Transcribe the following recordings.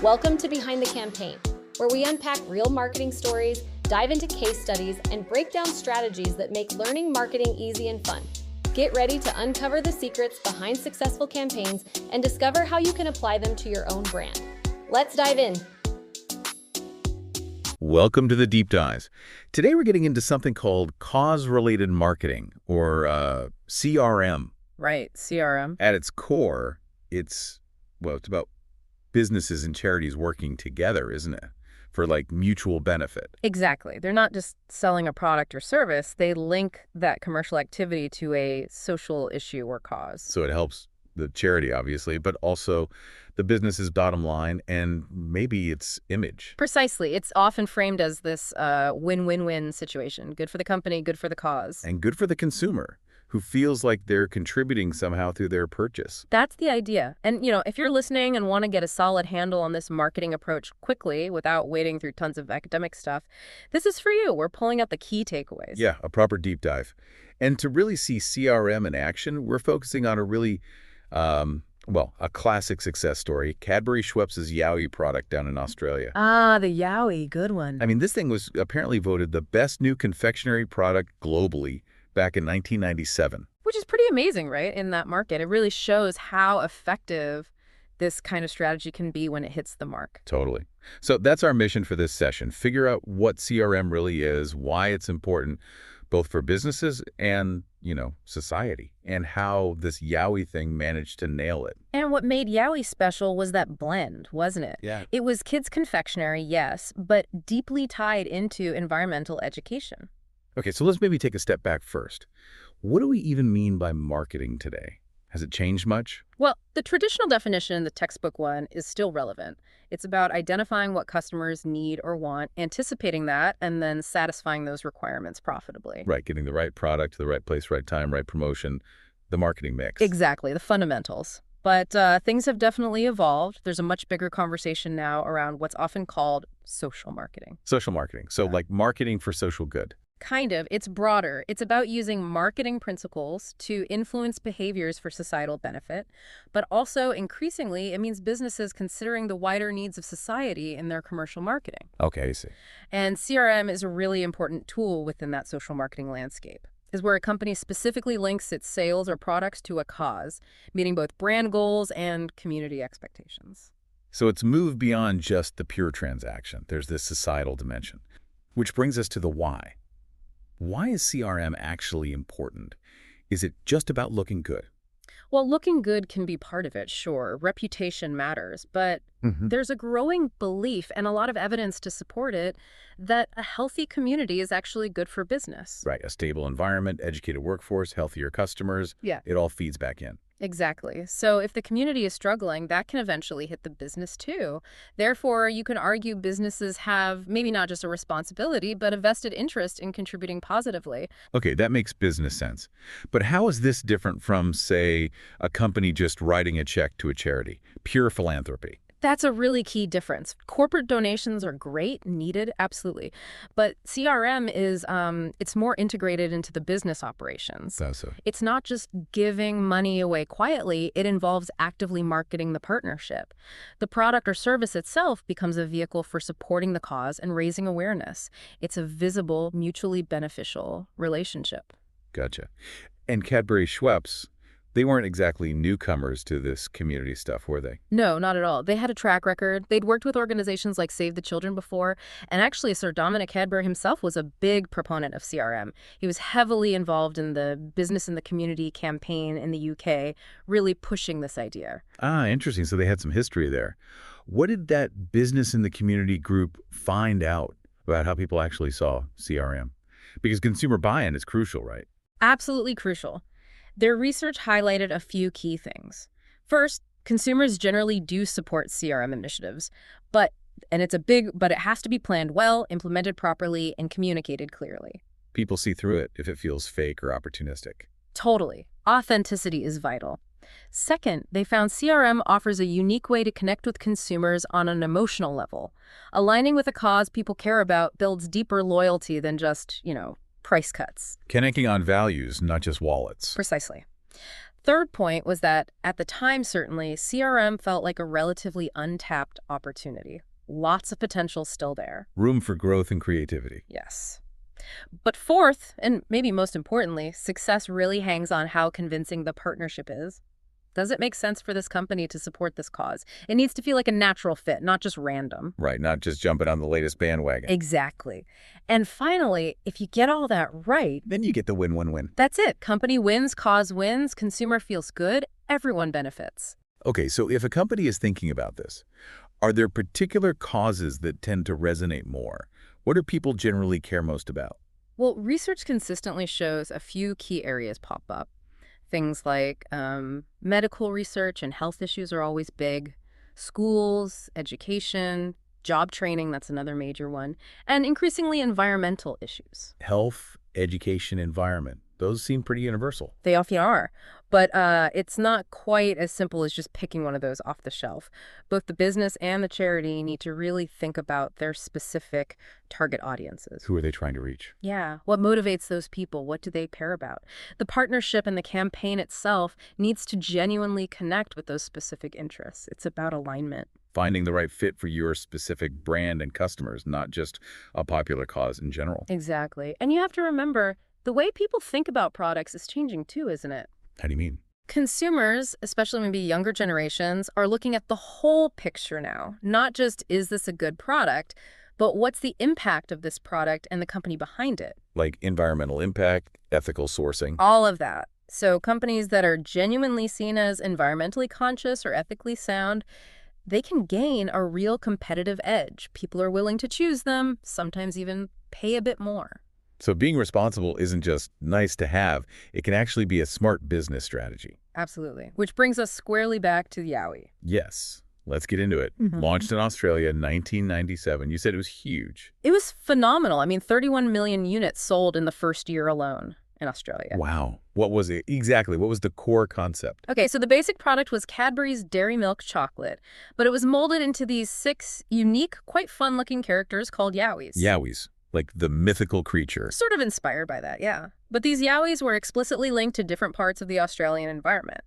Welcome to Behind the Campaign, where we unpack real marketing stories, dive into case studies, and break down strategies that make learning marketing easy and fun. Get ready to uncover the secrets behind successful campaigns and discover how you can apply them to your own brand. Let's dive in. Welcome to the Deep Dives. Today we're getting into something called cause-related marketing, or CRM. Right, CRM. At its core, it's about businesses and charities working together, isn't it? For mutual benefit. Exactly. They're not just selling a product or service. They link that commercial activity to a social issue or cause. So it helps the charity, obviously, but also the business's bottom line and maybe its image. Precisely. It's often framed as this win-win-win situation. Good for the company, good for the cause. And good for the consumer, who feels like they're contributing somehow through their purchase. That's the idea. And, if you're listening and want to get a solid handle on this marketing approach quickly without wading through tons of academic stuff, this is for you. We're pulling out the key takeaways. Yeah, a proper deep dive. And to really see CRM in action, we're focusing on a really, a classic success story, Cadbury Schweppes' Yowie product down in Australia. Ah, the Yowie, good one. I mean, this thing was apparently voted the best new confectionery product globally back in 1997. Which is pretty amazing, right, in that market. It really shows how effective this kind of strategy can be when it hits the mark. Totally. So that's our mission for this session. Figure out what CRM really is, why it's important, both for businesses and, society, and how this Yowie thing managed to nail it. And what made Yowie special was that blend, wasn't it? Yeah. It was kids' confectionery, yes, but deeply tied into environmental education. Okay, so let's maybe take a step back first. What do we even mean by marketing today? Has it changed much? Well, the traditional definition, the textbook one, is still relevant. It's about identifying what customers need or want, anticipating that, and then satisfying those requirements profitably. Right, getting the right product to the right place, right time, right promotion, the marketing mix. Exactly, the fundamentals. But things have definitely evolved. There's a much bigger conversation now around what's often called social marketing. Social marketing. So marketing for social good. Kind of. It's broader. It's about using marketing principles to influence behaviors for societal benefit, but also increasingly it means businesses considering the wider needs of society in their commercial marketing. Okay, I see. And CRM is a really important tool within that social marketing landscape. Is where a company specifically links its sales or products to a cause, meeting both brand goals and community expectations. So it's moved beyond just the pure transaction. There's this societal dimension, which brings us to the why. Why is CRM actually important? Is it just about looking good? Well, looking good can be part of it, sure. Reputation matters, but there's a growing belief and a lot of evidence to support it that a healthy community is actually good for business. Right, a stable environment, educated workforce, healthier customers. Yeah. It all feeds back in. Exactly. So if the community is struggling, that can eventually hit the business too. Therefore, you can argue businesses have maybe not just a responsibility, but a vested interest in contributing positively. Okay, that makes business sense. But how is this different from, say, a company just writing a check to a charity? Pure philanthropy. That's a really key difference. Corporate donations are great, needed, absolutely. But CRM is, it's more integrated into the business operations. So. It's not just giving money away quietly. It involves actively marketing the partnership. The product or service itself becomes a vehicle for supporting the cause and raising awareness. It's a visible, mutually beneficial relationship. Gotcha. And Cadbury Schweppes, they weren't exactly newcomers to this community stuff, were they? No, not at all. They had a track record. They'd worked with organizations like Save the Children before, and actually Sir Dominic Cadbury himself was a big proponent of CRM. He was heavily involved in the Business in the Community campaign in the UK, really pushing this idea. Ah, interesting. So they had some history there. What did that Business in the Community group find out about how people actually saw CRM? Because consumer buy-in is crucial, right? Absolutely crucial. Their research highlighted a few key things. First, consumers generally do support CRM initiatives, but it has to be planned well, implemented properly, and communicated clearly. People see through it if it feels fake or opportunistic. Totally. Authenticity is vital. Second, they found CRM offers a unique way to connect with consumers on an emotional level. Aligning with a cause people care about builds deeper loyalty than just, price cuts. Connecting on values, not just wallets. Precisely. Third point was that, at the time certainly, CRM felt like a relatively untapped opportunity. Lots of potential still there. Room for growth and creativity. Yes. But fourth, and maybe most importantly, success really hangs on how convincing the partnership is. Does it make sense for this company to support this cause? It needs to feel like a natural fit, not just random. Right, not just jumping on the latest bandwagon. Exactly. And finally, if you get all that right, Then you get the win-win-win. that's it. Company wins, cause wins, consumer feels good, everyone benefits. Okay, so if a company is thinking about this, are there particular causes that tend to resonate more? What do people generally care most about? Well, research consistently shows a few key areas pop up. Things like medical research and health issues are always big. Schools, education, job training, that's another major one. And increasingly environmental issues. Health, education, environment. Those seem pretty universal. They often are. But it's not quite as simple as just picking one of those off the shelf. Both the business and the charity need to really think about their specific target audiences. Who are they trying to reach? Yeah. What motivates those people? What do they care about? The partnership and the campaign itself needs to genuinely connect with those specific interests. It's about alignment. Finding the right fit for your specific brand and customers, not just a popular cause in general. Exactly. And you have to remember, the way people think about products is changing too, isn't it? How do you mean? Consumers, especially maybe younger generations, are looking at the whole picture now. Not just, is this a good product, but what's the impact of this product and the company behind it? Like environmental impact, ethical sourcing. All of that. So companies that are genuinely seen as environmentally conscious or ethically sound, they can gain a real competitive edge. People are willing to choose them, sometimes even pay a bit more. So being responsible isn't just nice to have, it can actually be a smart business strategy. Absolutely. Which brings us squarely back to Yowie. Yes. Let's get into it. Launched in Australia in 1997. You said it was huge. It was phenomenal. I mean, 31 million units sold in the first year alone in Australia. Wow. What was it? Exactly. What was the core concept? Okay, so the basic product was Cadbury's Dairy Milk chocolate, but it was molded into these 6 unique, quite fun-looking characters called Yowies. Yowies. Like the mythical creature. Sort of inspired by that, yeah. But these Yowies were explicitly linked to different parts of the Australian environment.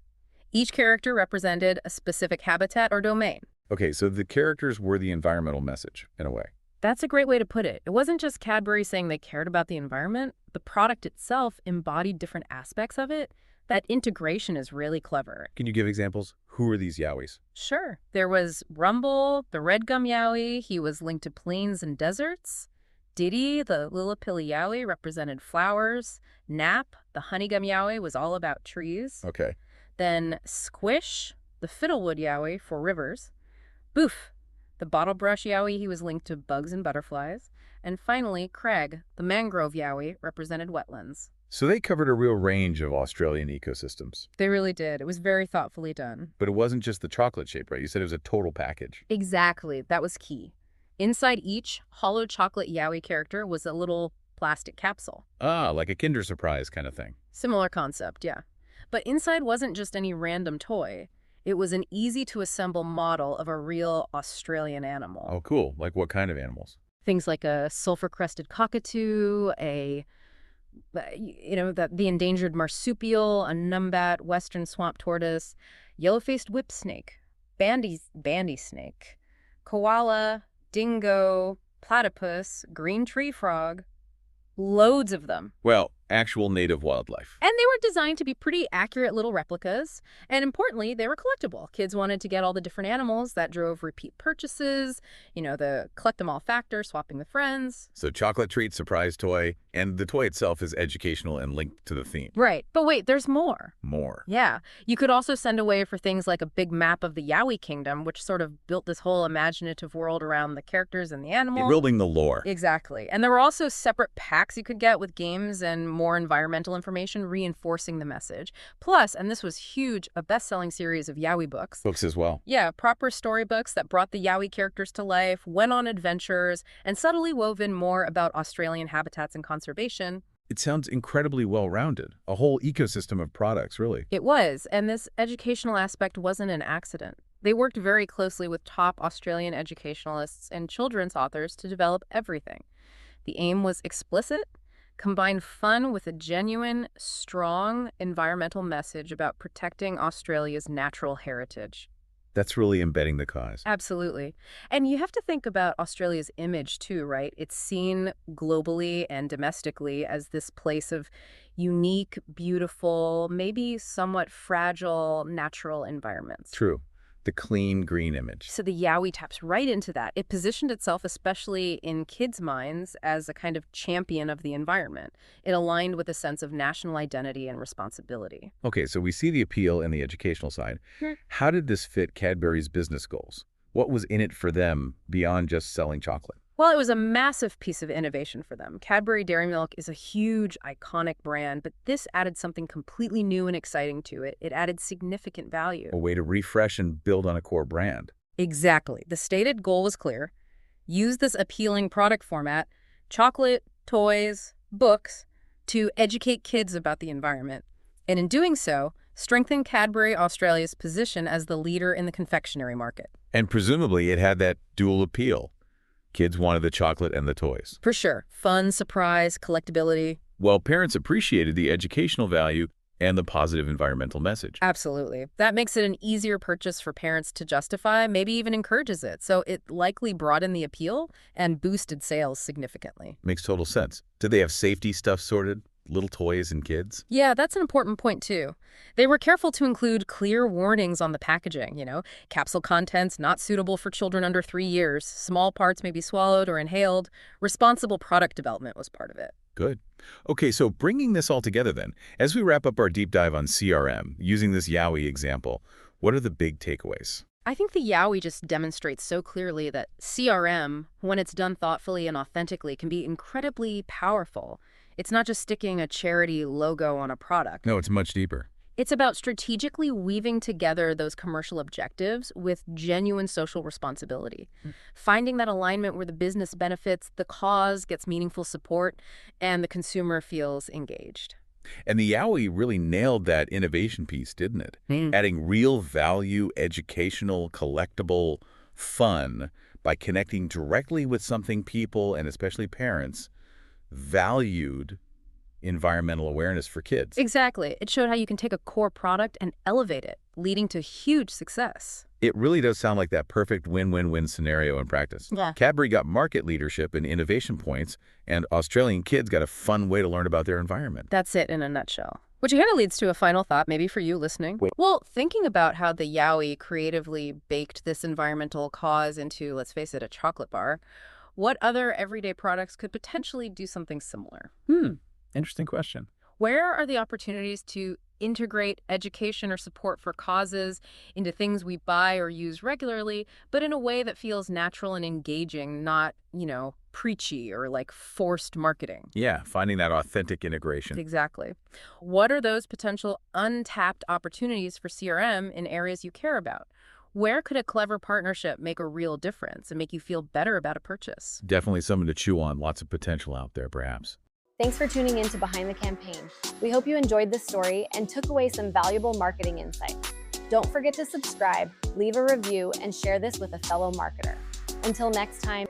Each character represented a specific habitat or domain. Okay, so the characters were the environmental message, in a way. That's a great way to put it. It wasn't just Cadbury saying they cared about the environment. The product itself embodied different aspects of it. That integration is really clever. Can you give examples? Who are these Yowies? Sure. There was Rumble, the red gum Yowie. He was linked to plains and deserts. Diddy, the Lillipilli Yowie, represented flowers. Nap, the honeygum Yowie, was all about trees. Okay. Then Squish, the fiddlewood Yowie, for rivers. Boof, the bottlebrush Yowie, he was linked to bugs and butterflies. And finally, Craig, the mangrove Yowie, represented wetlands. So they covered a real range of Australian ecosystems. They really did. It was very thoughtfully done. But it wasn't just the chocolate shape, right? You said it was a total package. Exactly. That was key. Inside each hollow chocolate Yowie character was a little plastic capsule. Ah, like a Kinder Surprise kind of thing. Similar concept, yeah. But inside wasn't just any random toy. It was an easy-to-assemble model of a real Australian animal. Oh, cool. Like what kind of animals? Things like a sulfur-crested cockatoo, the endangered marsupial, a numbat, western swamp tortoise, yellow-faced whip snake, bandy snake, koala, dingo, platypus, green tree frog. Loads of them. Well, actual native wildlife. And they were designed to be pretty accurate little replicas. And importantly, they were collectible. Kids wanted to get all the different animals. That drove repeat purchases, the collect them all factor, swapping with friends. So chocolate treat, surprise toy, and the toy itself is educational and linked to the theme. Right. But wait, there's more. More. Yeah. You could also send away for things like a big map of the Yowie Kingdom, which sort of built this whole imaginative world around the characters and the animals. Building the lore. Exactly. And there were also separate packs you could get with games and more environmental information reinforcing the message. Plus, and this was huge, a best-selling series of Yowie books. Books as well. Yeah, proper storybooks that brought the Yowie characters to life, went on adventures, and subtly wove in more about Australian habitats and conservation. It sounds incredibly well-rounded. A whole ecosystem of products, really. It was, and this educational aspect wasn't an accident. They worked very closely with top Australian educationalists and children's authors to develop everything. The aim was explicit: Combine fun with a genuine, strong environmental message about protecting Australia's natural heritage. That's really embedding the cause. Absolutely. And you have to think about Australia's image too, right? It's seen globally and domestically as this place of unique, beautiful, maybe somewhat fragile natural environments. True. The clean green image. So the Yowie taps right into that. It positioned itself, especially in kids' minds, as a kind of champion of the environment. It aligned with a sense of national identity and responsibility. Okay, so we see the appeal in the educational side. Sure. How did this fit Cadbury's business goals? What was in it for them beyond just selling chocolate? Well, it was a massive piece of innovation for them. Cadbury Dairy Milk is a huge, iconic brand, but this added something completely new and exciting to it. It added significant value. A way to refresh and build on a core brand. Exactly. The stated goal was clear. Use this appealing product format, chocolate, toys, books, to educate kids about the environment. And in doing so, strengthen Cadbury Australia's position as the leader in the confectionery market. And presumably it had that dual appeal. Kids wanted the chocolate and the toys. For sure. Fun, surprise, collectability. While parents appreciated the educational value and the positive environmental message. Absolutely. That makes it an easier purchase for parents to justify, maybe even encourages it. So it likely broadened the appeal and boosted sales significantly. Makes total sense. Did they have safety stuff sorted? Little toys and kids? Yeah, that's an important point too. They were careful to include clear warnings on the packaging, capsule contents not suitable for children under 3 years, small parts may be swallowed or inhaled. Responsible product development was part of it. Good. Okay, so bringing this all together then, as we wrap up our deep dive on CRM, using this Yowie example, what are the big takeaways? I think the Yowie just demonstrates so clearly that CRM, when it's done thoughtfully and authentically, can be incredibly powerful. It's not just sticking a charity logo on a product. No, it's much deeper. It's about strategically weaving together those commercial objectives with genuine social responsibility. Finding that alignment where the business benefits, the cause gets meaningful support, and the consumer feels engaged. And the Yowie really nailed that innovation piece, didn't it? Adding real value, educational, collectible fun by connecting directly with something people, and especially parents, valued environmental awareness for kids. Exactly. It showed how you can take a core product and elevate it, leading to huge success. It really does sound like that perfect win-win-win scenario in practice. Yeah. Cadbury got market leadership and innovation points, and Australian kids got a fun way to learn about their environment. That's it in a nutshell. Which kind of leads to a final thought, maybe for you listening. Well, thinking about how the Yowie creatively baked this environmental cause into, let's face it, a chocolate bar, what other everyday products could potentially do something similar? Interesting question. Where are the opportunities to integrate education or support for causes into things we buy or use regularly, but in a way that feels natural and engaging, not, preachy or like forced marketing? Yeah, finding that authentic integration. Exactly. What are those potential untapped opportunities for CRM in areas you care about? Where could a clever partnership make a real difference and make you feel better about a purchase? Definitely something to chew on. Lots of potential out there, perhaps. Thanks for tuning in to Behind the Campaign. We hope you enjoyed this story and took away some valuable marketing insights. Don't forget to subscribe, leave a review, and share this with a fellow marketer. Until next time.